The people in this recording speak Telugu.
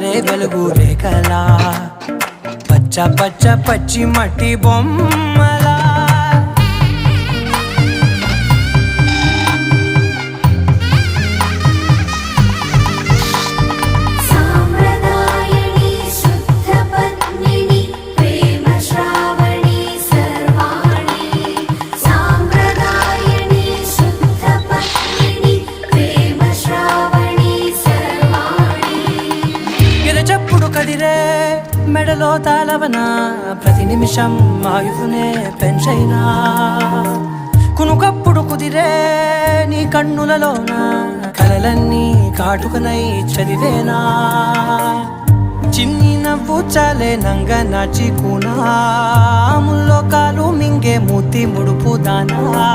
జారే వెలుగు రేఖలా పచ్చ పచ్చ పచ్చి మట్టి బొమ్మలా చెప్పుడు కదిరే మెడలో తాళవన ప్రతి నిమిషం ఆయుధునే పెంచైనా కునుకప్పుడు కుదిరే నీ కన్నులలోన కలలన్నీ కాటుకనై చదివేనా చిన్ని నవ్వు చాలే నంగ నాచి కూనా ముల్లో కాలు మింగే మూతి ముడుపు దానా